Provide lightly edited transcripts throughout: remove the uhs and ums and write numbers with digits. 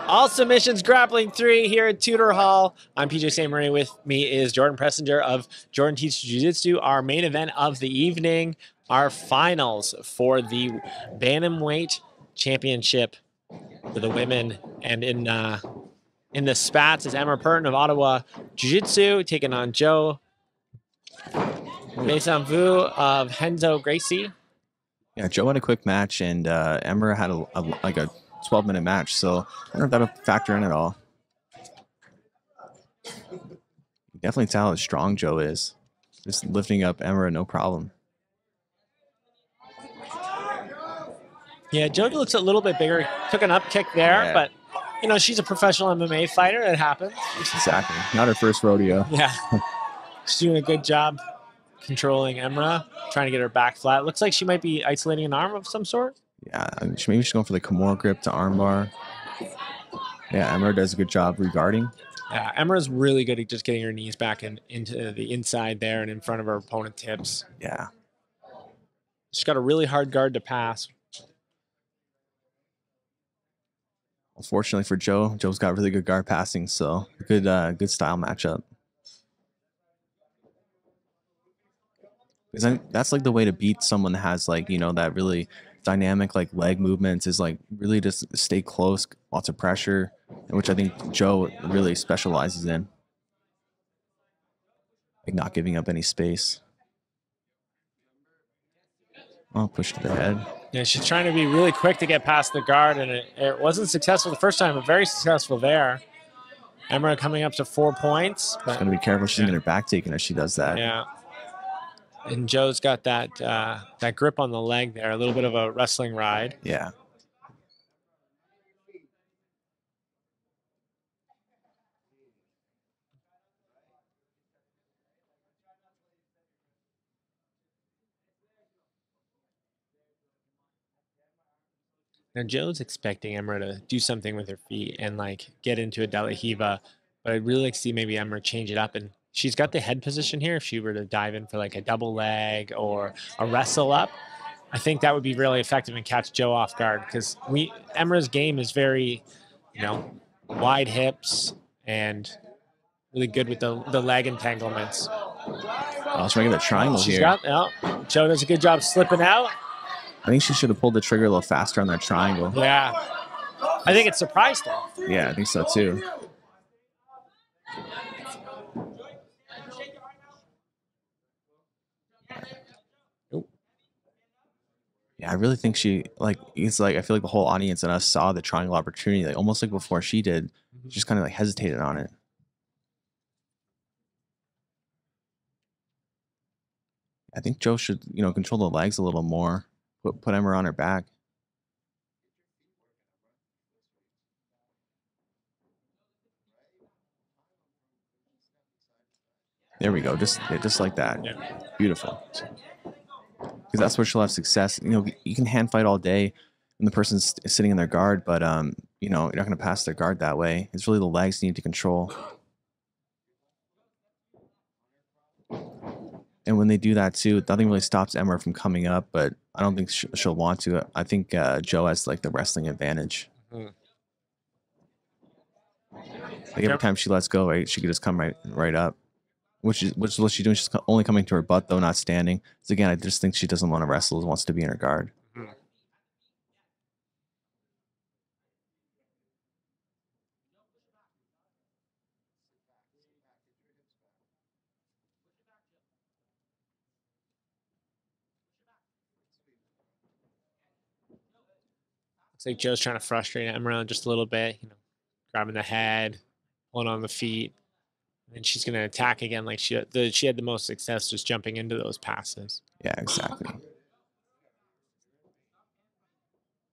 All submissions grappling 3 here at Tudor Hall. I'm PJ St. Marie. With me is Jordan Pressinger of Jordan Teaches Jiu-Jitsu. Our main event of the evening, our finals for the Bantamweight Championship for the women. And in the spats is Emera Purton of Ottawa Jiu-Jitsu taking on Joe Maisonneuve of Henzo Gracie. Yeah, Joe had a quick match, and Emera had like a 12-minute match, so I don't know if that'll factor in at all. You definitely tell how strong Joe is. Just lifting up Emera, no problem. Yeah, Joe looks a little bit bigger. Took an up kick there, Yeah. but you know, she's a professional MMA fighter. It happens. Exactly. Not her first rodeo. Yeah. She's doing a good job controlling Emera, trying to get her back flat. Looks like she might be isolating an arm of some sort. Yeah, maybe she's going for the Kimura grip to armbar. Yeah, Emera does a good job regarding. Yeah, Emera's really good at just getting her knees back into the inside there and in front of her opponent's hips. Yeah. She's got a really hard guard to pass. Unfortunately for Joe, Joe's got really good guard passing, so good style matchup. Because that's like the way to beat someone that has like, you know, that really dynamic like leg movements, is like really just stay close, lots of pressure, which I think Joe really specializes in. Like not giving up any space. Oh, push to the head. Yeah, she's trying to be really quick to get past the guard, and it wasn't successful the first time, but very successful there. Emera coming up to 4 points. She's going to be careful. She's going to get her back taken as she does that. Yeah. And Joe's got that grip on the leg there, a little bit of a wrestling ride. Yeah. Now Joe's expecting Emera to do something with her feet and like get into a De La Hiva, but I'd really like to see maybe Emera change it up. And she's got the head position here. If she were to dive in for like a double leg or a wrestle up, I think that would be really effective and catch Joe off guard, because Emera's game is very, you know, wide hips and really good with the leg entanglements. Oh, she's trying to get that triangle She's here. Joe does a good job slipping out. I think she should have pulled the trigger a little faster on that triangle. Yeah. I think it surprised her. Yeah, I think so too. Yeah, I really think it's like I feel like the whole audience and us saw the triangle opportunity, like almost like before she did. Just kind of like hesitated on it. I think Joe should, you know, control the legs a little more. Put Emera on her back. There we go. Just like that. Yeah. Beautiful. Because that's where she'll have success. You know, you can hand fight all day when the person's sitting in their guard, but you know, you're not going to pass their guard that way. It's really the legs you need to control. And when they do that too, nothing really stops Emera from coming up, but I don't think she'll want to. I think Joe has like the wrestling advantage. Like every time she lets go, right, she could just come right up. Which is what she's doing. She's only coming to her butt though, not standing. So again, I just think she doesn't want to wrestle, wants to be in her guard. Looks like Joe's trying to frustrate Emera just a little bit, you know, grabbing the head, pulling on the feet. And she's going to attack again like she had the most success just jumping into those passes. Yeah, exactly.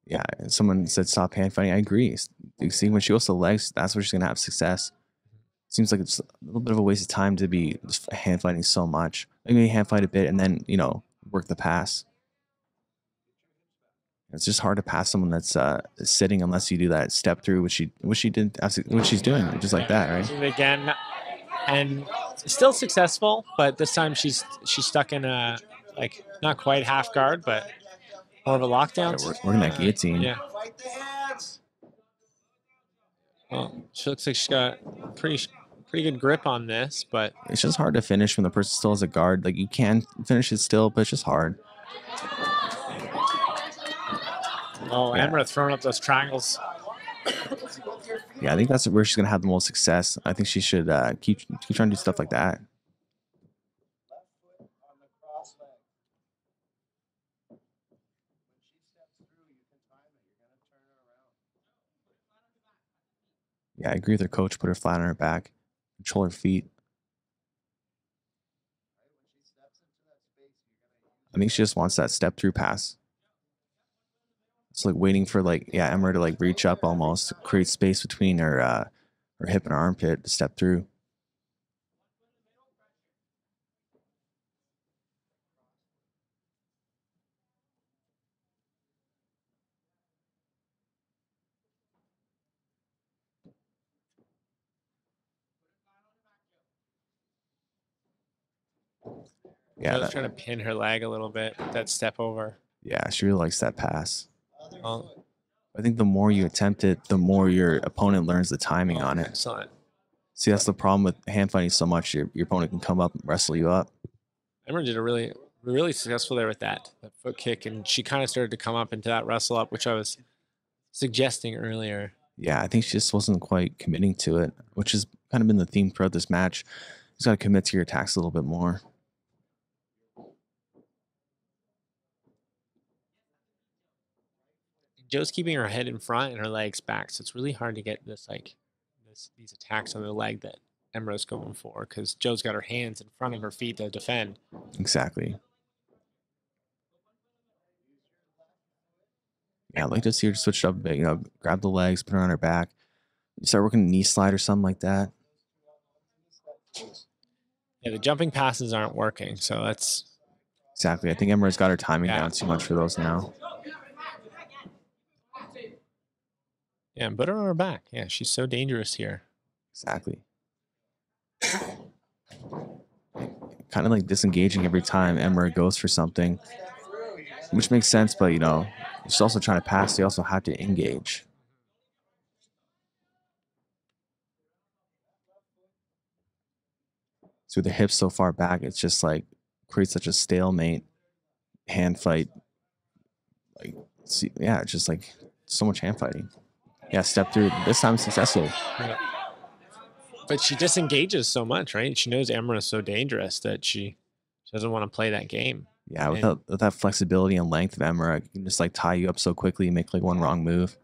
Yeah, someone said stop hand fighting. I agree. You see, when she goes to the legs, that's where she's going to have success. Seems like it's a little bit of a waste of time to be just hand fighting so much. Maybe hand fight a bit and then, you know, work the pass. It's just hard to pass someone that's sitting unless you do that step through, which she did, what she's doing, just like that, right? Again, and still successful, but this time she's stuck in a like not quite half guard, but more of a lockdown. Yeah, we're in that guillotine. Yeah. Well, she looks like she's got pretty good grip on this, but It's just hard to finish when the person still has a guard. Like you can finish it still, but it's just hard. oh, Yeah. Emera throwing up those triangles. Yeah, I think that's where she's gonna have the most success. I think she should keep trying to do stuff like that. Yeah, I agree with her coach. Put her flat on her back, control her feet. I think she just wants that step through pass. It's like waiting for Emera to like reach up almost, create space between her hip and her armpit to step through. Yeah, Joe's trying to pin her leg a little bit with that step over. yeah, she really likes that pass. Oh, I think the more you attempt it, the more your opponent learns the timing on it. excellent. See, that's the problem with hand fighting so much. Your opponent can come up and wrestle you up. Emera did a really successful there with that foot kick, and she kind of started to come up into that wrestle up, which I was suggesting earlier. Yeah, I think she just wasn't quite committing to it, which has kind of been the theme throughout this match. You just got to commit to your attacks a little bit more. Joe's keeping her head in front and her legs back, so it's really hard to get these attacks on the leg that Emera's going for because Joe's got her hands in front of her feet to defend. Exactly. Yeah, I'd like to see her switch it up a bit. Grab the legs, put her on her back, start working a knee slide or something like that. Yeah, the jumping passes aren't working, so that's exactly. I think Emera's got her timing down too much for those now. Yeah, and put her on her back. Yeah, she's so dangerous here. Exactly. Kind of like disengaging every time Emera goes for something, which makes sense, but she's also trying to pass. They also have to engage. So with the hips so far back, it's just like creates such a stalemate hand fight. Like, yeah, it's just like so much hand fighting. Yeah, step through. This time successful. Yeah. But she disengages so much, right? She knows Emera is so dangerous that she doesn't want to play that game. Yeah, with that flexibility and length of Emera, it can just like tie you up so quickly and make like one wrong move.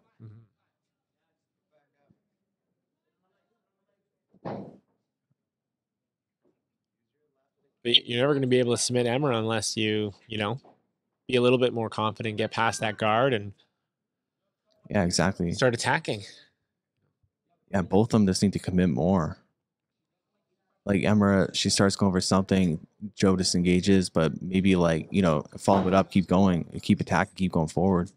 But you're never going to be able to submit Emera unless you be a little bit more confident, get past that guard, and yeah, exactly. Start attacking. Yeah, both of them just need to commit more. Like Emera, she starts going for something, Joe disengages, but maybe follow it up, keep going, keep attacking, keep going forward.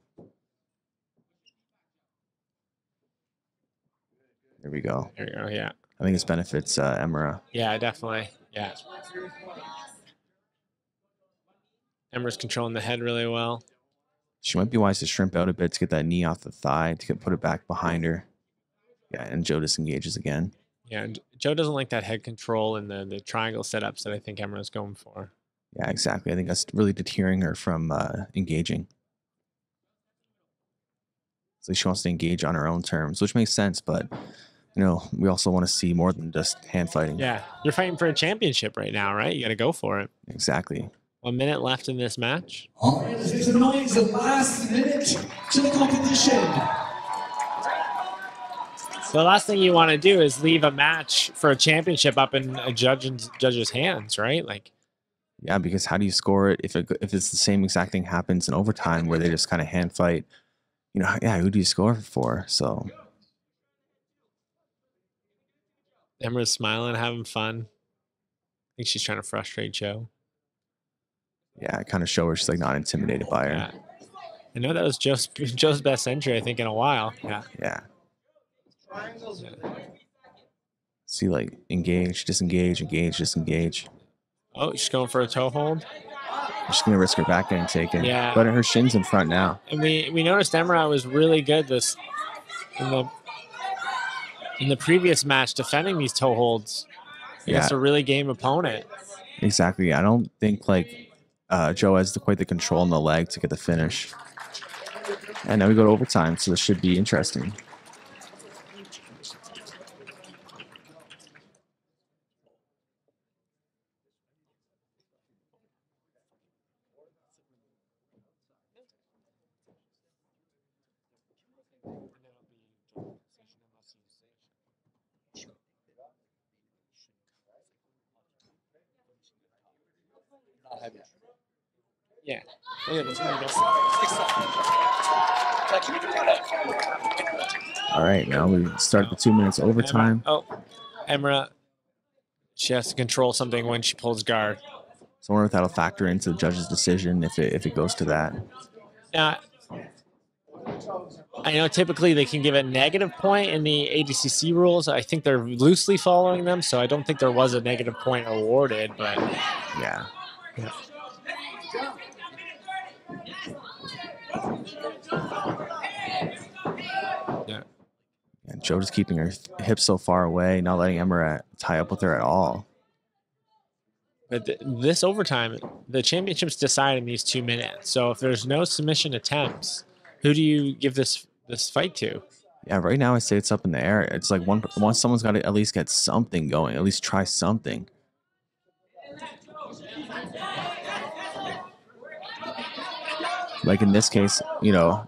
There we go. There you go. Yeah. I think this benefits Emera. Yeah, definitely. Yeah. Emera's controlling the head really well. She might be wise to shrimp out a bit to get that knee off the thigh to put it back behind her. Yeah, and Joe disengages again. Yeah, and Joe doesn't like that head control and the triangle setups that I think Emera's going for. Yeah, exactly. I think that's really deterring her from engaging. So she wants to engage on her own terms, which makes sense, but we also want to see more than just hand fighting. Yeah, you're fighting for a championship right now, right? You got to go for it. Exactly. 1 minute left in this match. All right, let's make some noise. The last minute to the competition. So the last thing you want to do is leave a match for a championship up in a judge's hands, right? Yeah, because how do you score it if it's the same exact thing happens in overtime where they just kind of hand fight? Yeah, who do you score for? So Emera's smiling, having fun. I think she's trying to frustrate Joe. Yeah, I kind of show her she's not intimidated by her. Yeah. I know that was Joe's best entry, I think, in a while. Yeah. Yeah. See, engage, disengage, engage, disengage. Oh, she's going for a toe hold. She's gonna risk her back getting taken. Yeah. But her shin's in front now. And we noticed Emera was really good in the previous match defending these toe holds against Yeah, a really game opponent. exactly. I don't think like Joe has quite the control on the leg to get the finish. And now we go to overtime, so this should be interesting. Yeah. All right, now we start the 2 minutes overtime. Oh, Emera, she has to control something when she pulls guard. So I wonder if that'll factor into the judge's decision if it goes to that. Now, I know typically they can give a negative point in the ADCC rules. I think they're loosely following them, so I don't think there was a negative point awarded, but Yeah. Yeah. And Joe just keeping her hips so far away, not letting Emera tie up with her at all. But this overtime, the championship's decided in these 2 minutes. So if there's no submission attempts, who do you give this fight to? Yeah, right now I say it's up in the air. It's like once someone's got to at least get something going, at least try something. Like in this case, you know,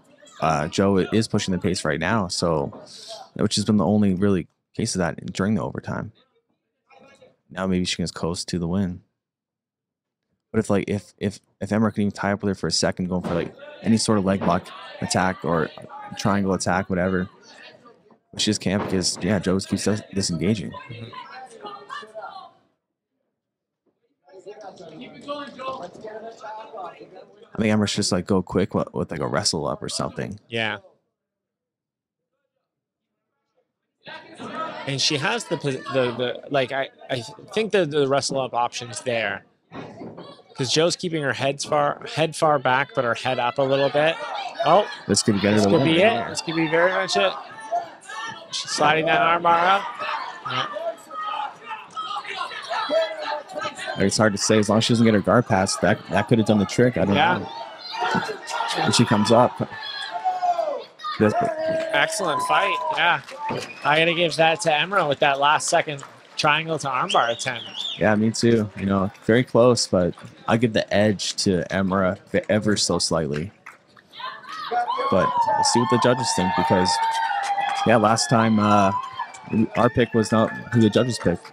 Joe is pushing the pace right now, so which has been the only really case of that during the overtime. Now maybe she can just coast to the win. But if Emera can even tie up with her for a second, going for like any sort of leg lock attack or triangle attack, whatever, but she just can't because yeah, Joe keeps disengaging. I think Emera should just like go quick with like a wrestle up or something. Yeah. And she has the like I think the wrestle up option's there. Because Joe's keeping her head far back, but her head up a little bit. Oh, this could be this could be it. This could be very much it. She's sliding that armbar up. Yeah. It's hard to say. As long as she doesn't get her guard pass, that could have done the trick. I don't know. And she comes up. Excellent fight. Yeah. I got to give that to Emera with that last second triangle to armbar attempt. Yeah, me too. You know, very close, but I'll give the edge to Emera ever so slightly. But we'll see what the judges think because, yeah, last time our pick was not who the judges picked.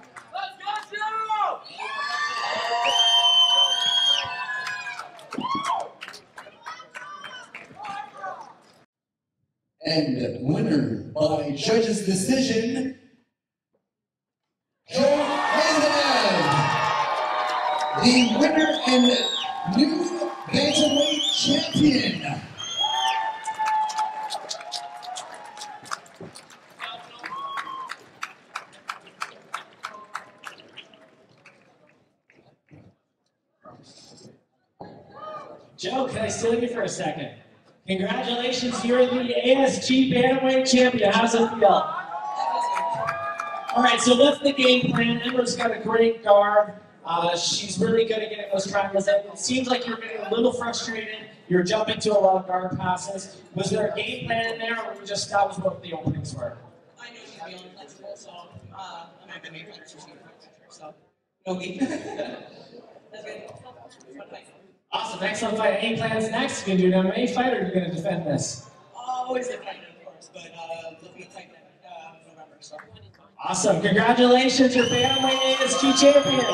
And winner by judges' decision, Maisonneuve, the winner and new bantamweight champion. Joe, can I steal you for a second? Congratulations, you're the ASG Bantamweight champion. How's it feel? All right, so what's the game plan? Emera's got a great guard. She's really good at getting those triangles in. It seems like you're getting a little frustrated. You're jumping to a lot of guard passes. Was there a game plan in there, or were you just that was what the openings were? I knew she'd be unflexible, so I'm not going to make her so no game. That's good. Fun fight. Awesome, excellent fight. Any plans next? You gonna do an MMA fight, or are you gonna defend this? Always a fight, of course, but looking at fight November. So. Awesome, congratulations, you're Bantamweight ASG champion.